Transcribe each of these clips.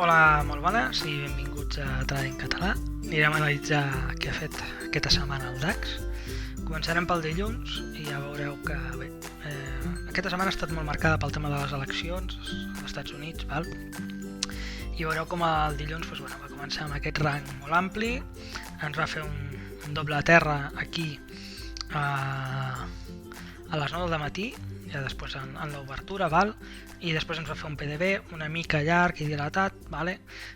Hola, molt bones i benvinguts a Trading Català. Anirem a analitzar què ha fet aquesta setmana el DAX. Començarem pel dilluns i ja veureu que bé, aquesta setmana ha estat molt marcada pel tema de les eleccions als Estats Units, val? I veureu com el dilluns va començar amb aquest rang molt ampli, ens va fer un doble terra aquí a les 9 del matí, ja després en l'obertura, val? I després ens va fer un PDB una mica llarg i dilatat, vale?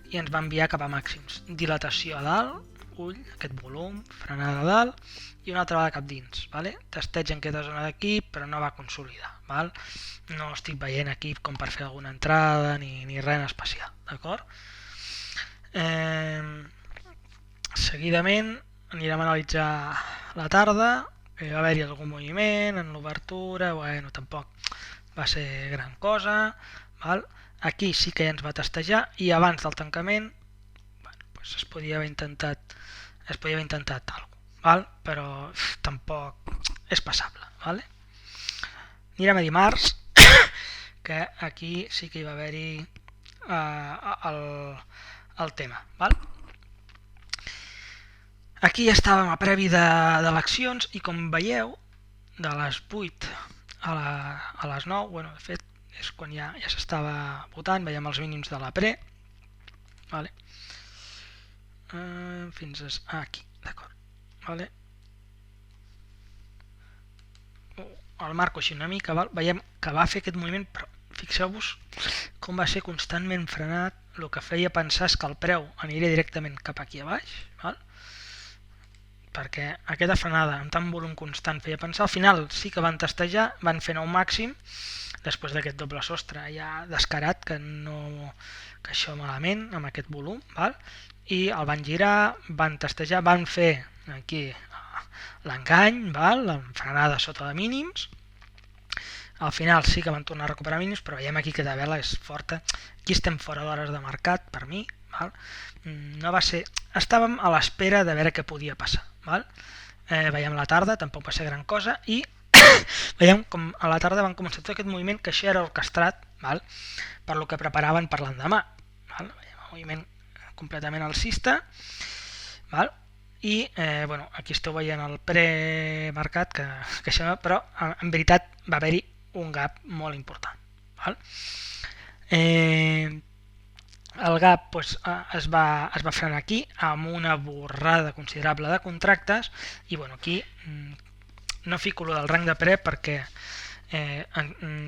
I ens va enviar cap a màxims. Dilatació a dalt, ull, aquest volum, frenada a dalt, i una altra vegada cap dins. Vale? Testeig en aquesta zona d'aquí, però no va consolidar. Val? No estic veient aquí com per fer alguna entrada ni res en especial. D'acord? Seguidament anirem a analitzar la tarda, que va haver-hi algun moviment en l'obertura, bueno, tampoc va ser gran cosa, val? Aquí sí que ja ens va testejar i abans del tancament pues es podia haver intentat alguna cosa, val? Però tampoc és passable. Vale? Anirem a dimarts, que aquí sí que hi va haver-hi el tema. Val? Aquí ja estàvem a previ d'eleccions i com veieu, de les 8 a les 9, bueno, de fet és quan ja s'estava votant, veiem els mínims de la pre, vale? Fins aquí, d'acord, vale? El marco així una mica, val? Veiem que va fer aquest moviment, però fixeu-vos com va ser constantment frenat, el que feia pensar és que el preu aniria directament cap aquí a baix, val? Perquè aquesta frenada amb tant volum constant feia pensar, al final sí que van testejar, van fer nou màxim, després d'aquest doble sostre ja descarat, que això malament, amb aquest volum, val? I el van girar, van testejar, van fer aquí l'engany, amb frenada sota de mínims, al final sí que van tornar a recuperar mínims, però veiem aquí que la vela és forta, aquí estem fora d'hores de mercat, per mi, val? No va ser... Estàvem a l'espera de veure què podia passar. Val? Veiem la tarda, tampoc va ser gran cosa, i veiem com a la tarda van començar tot aquest moviment que això era orquestrat, val? Per lo que preparaven per l'endemà. Veiem un moviment completament alcista, val? I bueno, aquí esteu veient el premercat, que això, però en veritat va haver-hi un gap molt important. Val? El gap pues, es va frenar aquí amb una borrada considerable de contractes i bueno, aquí no fico lo del rang de pre perquè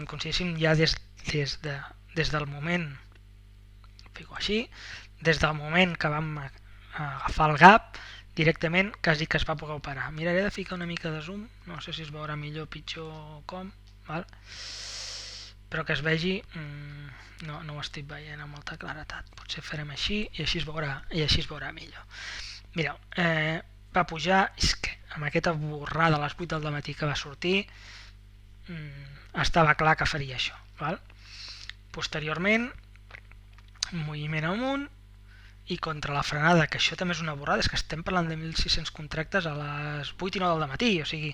consideréssim ja des del moment, fico així, des del moment que vam agafar el gap, directament quasi que es va poder operar. Miraré de ficar una mica de zoom, no sé si es veurà millor, pitjor o com, val? Però que es vegi, no ho estic veient amb molta claretat. Potser farem així i així es veurà millor. Mireu, va pujar, és que amb aquesta borrada a les 8 del matí que va sortir, estava clar que faria això. Val? Posteriorment, moviment amunt i contra la frenada, que això també és una borrada, és que estem parlant de 1.600 contractes a les 8 i 9 del matí, o sigui,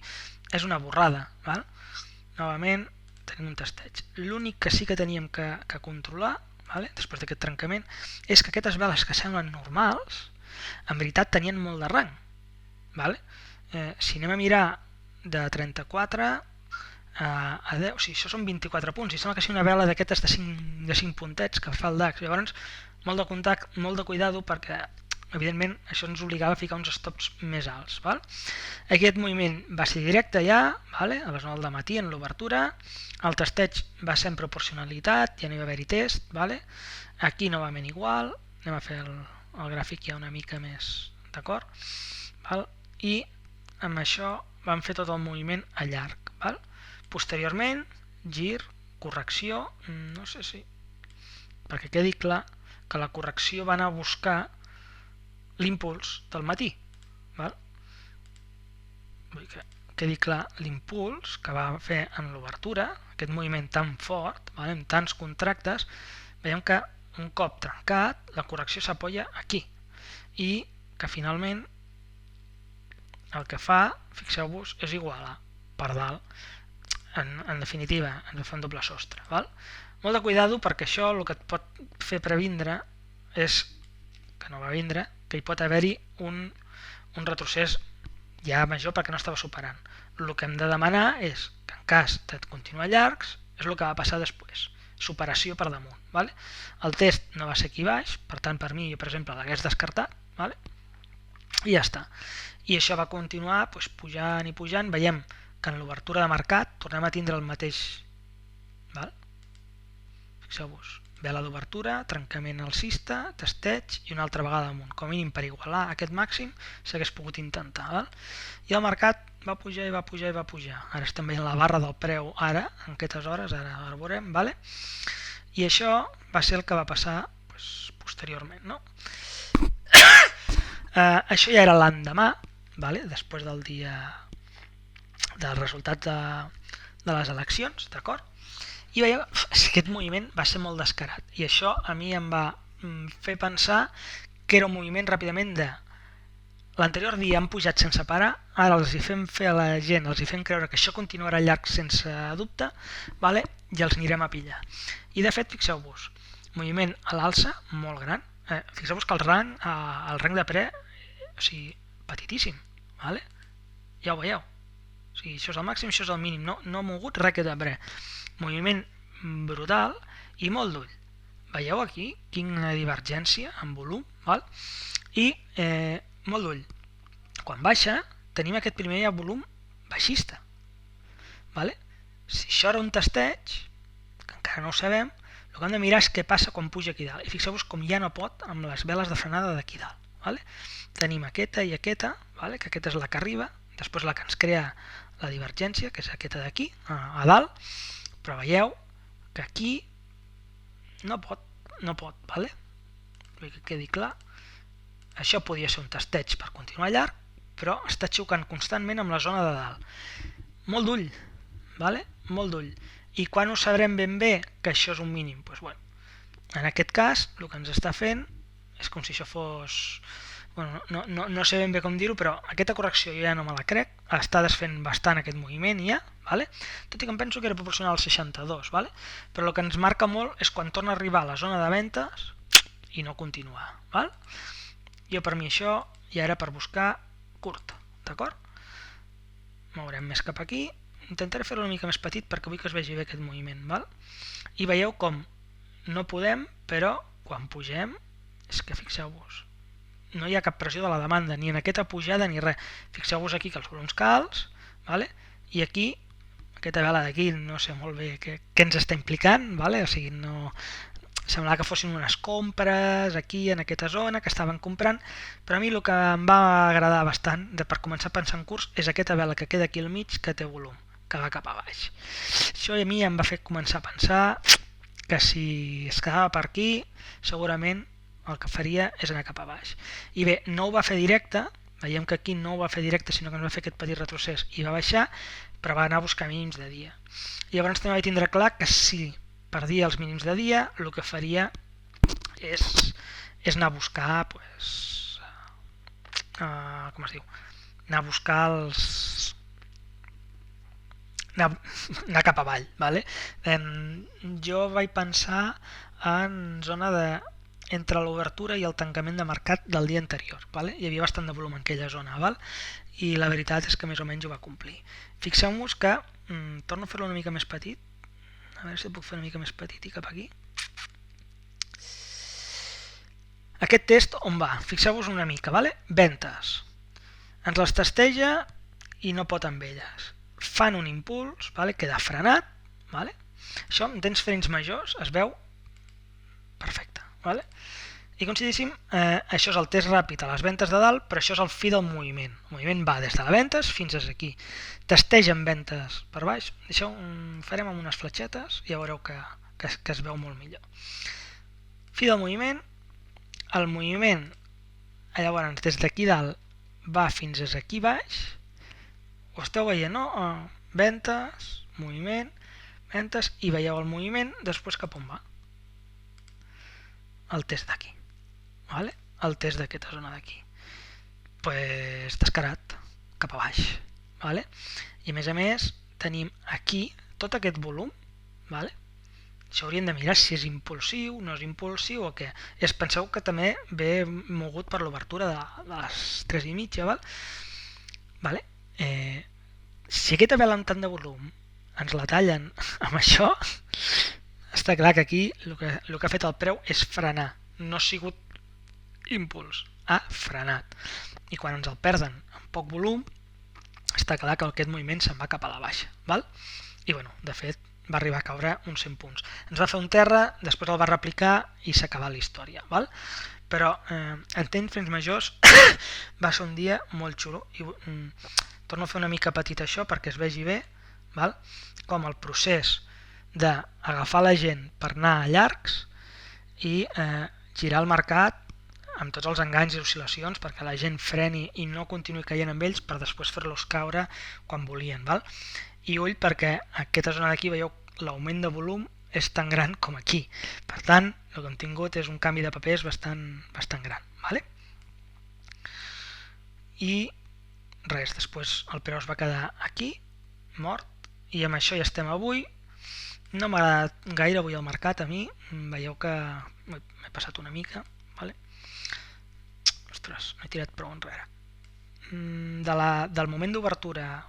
és una borrada. Val? Novament, tenim un testeig. L'únic que sí que teníem que controlar, vale? Després d'aquest trencament, és que aquestes veles que semblen normals, en veritat tenien molt de rang. Vale? Si anem a mirar de 34 a 10, o sigui, això són 24 punts, i sembla que sigui una vela d'aquestes de 5 puntets que fa el DAX. Llavors, molt de contacte, molt de cuidado, perquè evidentment això ens obligava a ficar uns stops més alts. Val? Aquest moviment va ser directe ja, vale? A les 9 del matí en l'obertura, el testeig va ser en proporcionalitat, ja no hi va haver-hi test, vale? Aquí novament igual, anem a fer el gràfic ja una mica més, d'acord? I amb això vam fer tot el moviment a llarg. Val? Posteriorment, gir, correcció, no sé si... perquè quedi clar que la correcció va anar a buscar l'impuls del matí. Val? Vull que quedi clar l'impuls que va fer en l'obertura, aquest moviment tan fort, val? Amb tants contractes, veiem que un cop trencat, la correcció s'apoya aquí i que finalment el que fa, fixeu-vos, és igualar per dalt. En definitiva, ens fa un doble sostre. Val? Molt de cuidado perquè això el que et pot fer previndre és que no va vindre, que hi pot haver-hi un retrocés ja major perquè no estava superant. El que hem de demanar és que en cas de continuar llargs és el que va passar després, superació per damunt. Vale? El test no va ser aquí baix, per tant per mi, per exemple, l'hagués descartat, vale? I ja està. I això va continuar doncs, pujant i pujant. Veiem que en l'obertura de mercat tornem a tindre el mateix. Val? Fixeu-vos, vela d'obertura, trencament alcista, testeig i una altra vegada amunt. Com a mínim per igualar aquest màxim s'hagués pogut intentar. Val? I el mercat va pujar i va pujar i va pujar. Ara estem veient la barra del preu ara, en aquestes hores, ara ho veurem. Vale? I això va ser el que va passar doncs, posteriorment. No? Això ja era l'endemà, vale? Després del dia dels resultats de les eleccions, d'acord? I veieu, aquest moviment va ser molt descarat. I això a mi em va fer pensar que era un moviment ràpidament de l'anterior dia han pujat sense parar, ara els hi fem fer a la gent, els hi fem creure que això continuarà llarg sense dubte, vale? I els anirem a pillar. I de fet, fixeu-vos, moviment a l'alça molt gran. Fixeu-vos que el rang de pre, o sigui, petitíssim, vale? Ja ho veieu. O sigui, això és el màxim, això és el mínim, no ha mogut res de pre. Moviment brutal i molt d'ull. Veieu aquí quina divergència en volum, val? I molt d'ull. Quan baixa, tenim aquest primer volum baixista. Vale? Si això era un testeig, que encara no ho sabem, el que hem de mirar és què passa quan puja aquí dalt. I fixeu-vos com ja no pot amb les veles de frenada d'aquí dalt. Vale? Tenim aquesta i aquesta, vale? Que aquesta és la que arriba, després la que ens crea la divergència, que és aquesta d'aquí, a dalt, però veieu que aquí no pot, vale? Vull que quedi clar. Això podia ser un testeig per continuar llarg, però està xocant constantment amb la zona de dalt. Molt d'ull, vale? Molt d'ull. I quan ho sabrem ben bé que això és un mínim? Pues bueno, en aquest cas, el que ens està fent és com si això fos... Bueno, no sé ben bé com dir-ho, però aquesta correcció jo ja no me la crec. Està desfent bastant aquest moviment ja, vale? Tot i que em penso que era proporcional al 62, vale? Però el que ens marca molt és quan torna a arribar a la zona de ventes i no continuar. Val? Jo per mi això ja era per buscar curt, d'acord? Mourem més cap aquí. Intentaré fer-lo una mica més petit perquè vull que es vegi bé aquest moviment. Val? I veieu com no podem, però quan pugem, és que fixeu-vos, no hi ha cap pressió de la demanda, ni en aquesta pujada ni res. Fixeu-vos aquí que els volums calts, vale? I aquí, aquesta vela d'aquí, no sé molt bé què ens està implicant, vale? O sigui, no... semblava que fossin unes compres aquí en aquesta zona que estaven comprant, però a mi el que em va agradar bastant per començar a pensar en curs és aquesta vela que queda aquí al mig que té volum, que va cap a baix. Això a mi em va fer començar a pensar que si es quedava per aquí segurament el que faria és anar cap a baix. I bé, no ho va fer directe, veiem que aquí no ho va fer directe, sinó que ens va fer aquest petit retrocés i va baixar, però va anar a buscar mínims de dia. I llavors també vaig tindre clar que si perdia els mínims de dia, el que faria és anar a buscar, pues, com es diu? Anar a buscar els... anar cap avall, vale? Jo vaig pensar en zona de entre l'obertura i el tancament de mercat del dia anterior, vale? Hi havia bastant de volum en aquella zona, val? I la veritat és que més o menys ho va complir. Fixeu-vos que, torno a fer-lo una mica més petit, a veure si puc fer una mica més petit i cap aquí. Aquest test on va? Fixeu-vos una mica, vale? Ventes. Ens les testeja i no pot amb elles. Fan un impuls, vale? Queda frenat, vale? Això en temps frens majors es veu perfecte. Vale? I com si diguéssim, això és el test ràpid a les ventes de dalt, però això és el fi del moviment. El moviment va des de les ventes fins a aquí. Testegen ventes per baix. Això ho farem amb unes fletxetes i ja veureu que es veu molt millor. Fi del moviment. El moviment, llavors, des d'aquí dalt va fins a aquí baix. Ho esteu veient, no? Ventes, moviment, ventes, i veieu el moviment després cap on va. El test d'aquí, vale? El test d'aquesta zona d'aquí, pues descarat, cap a baix, vale? I a més tenim aquí tot aquest volum, vale? Això hauríem de mirar si és impulsiu, no és impulsiu o què. Penseu que també ve mogut per l'obertura de les 3:30, val? Vale? Si aquesta vela amb tant de volum ens la tallen amb això, està clar que aquí el que ha fet el preu és frenar, no ha sigut impuls, ha frenat. I quan ens el perden amb poc volum, està clar que aquest moviment se'n va cap a la baixa, val? I bueno, de fet, va arribar a caure uns 100 punts. Ens va fer un terra, després el va replicar i s'ha acabat la història, val? Però en temps fins majors va ser un dia molt xulo i torno a fer una mica petit això perquè es vegi bé, val? Com el procés d'agafar la gent per anar a llargs i girar el mercat amb tots els enganys i oscil·lacions perquè la gent freni i no continuï caient amb ells per després fer-los caure quan volien, val? I ull perquè aquesta zona d'aquí veieu l'augment de volum és tan gran com aquí. Per tant, el que hem tingut és un canvi de papers bastant gran, vale? I res, després el preu es va quedar aquí, mort, i amb això ja estem avui. No m'ha agradat gaire avui el mercat a mi, veieu que m'he passat una mica, vale? Ostres, m'he tirat prou enrere. Del moment d'obertura,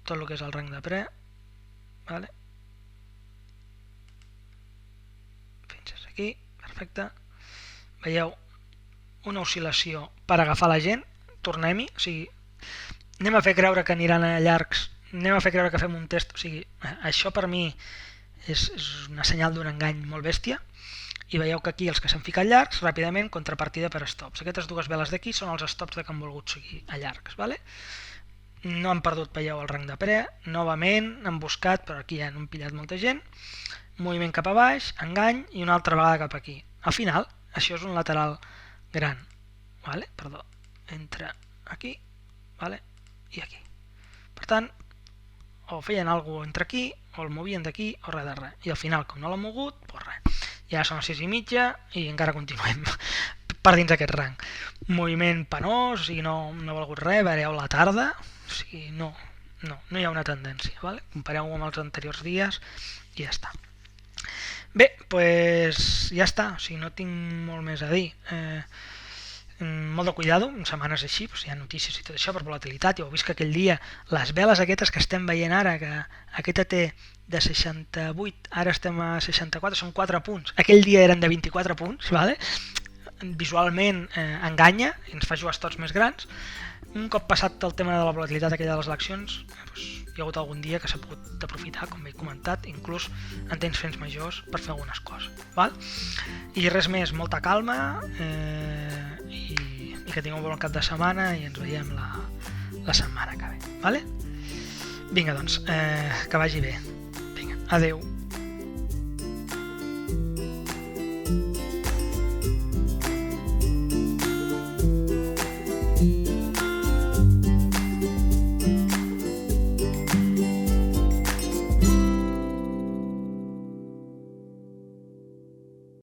tot el que és el rang de pre, vale? Fins aquí, perfecte. Veieu una oscil·lació per agafar la gent, tornem-hi, o sigui, anem a fer creure que aniran a llargs, anem a fer creure que fem un test, o sigui, això per mi és una senyal d'un engany molt bèstia, i veieu que aquí els que s'han ficat llargs, ràpidament, contrapartida per stops. Aquestes dues veles d'aquí són els stops que han volgut seguir a llargs, vale? No han perdut, veieu, el rang de pre, novament han buscat, però aquí ja han pillat molta gent, moviment cap a baix, engany, i una altra vegada cap aquí. Al final, això és un lateral gran, vale? Perdó, entre aquí, vale? I aquí. Per tant, o feien alguna cosa entre aquí, o el movien d'aquí, o res de res. I al final, com no l'han mogut, doncs res. Ja són les 6:30 i encara continuem per dins d'aquest rang. Moviment penós, o sigui, no ha valgut res, veureu la tarda, o sigui, no hi ha una tendència, vale? Compareu-ho amb els anteriors dies i ja està. Bé, doncs ja està, o sigui, no tinc molt més a dir. Molt de cuidado, en setmanes així, doncs hi ha notícies i tot això per volatilitat. Ja heu vist que aquell dia les veles aquestes que estem veient ara, que aquesta té de 68, ara estem a 64, són 4 punts. Aquell dia eren de 24 punts, vale? Visualment enganya i ens fa jugar tots més grans. Un cop passat el tema de la volatilitat aquella de les eleccions, doncs, hi ha hagut algun dia que s'ha pogut aprofitar, com he comentat, inclús en temps fins majors, per fer algunes coses. Val? I res més, molta calma i que tingueu un bon cap de setmana i ens veiem la setmana que ve. Vale? Vinga, doncs, que vagi bé. Vinga, adeu.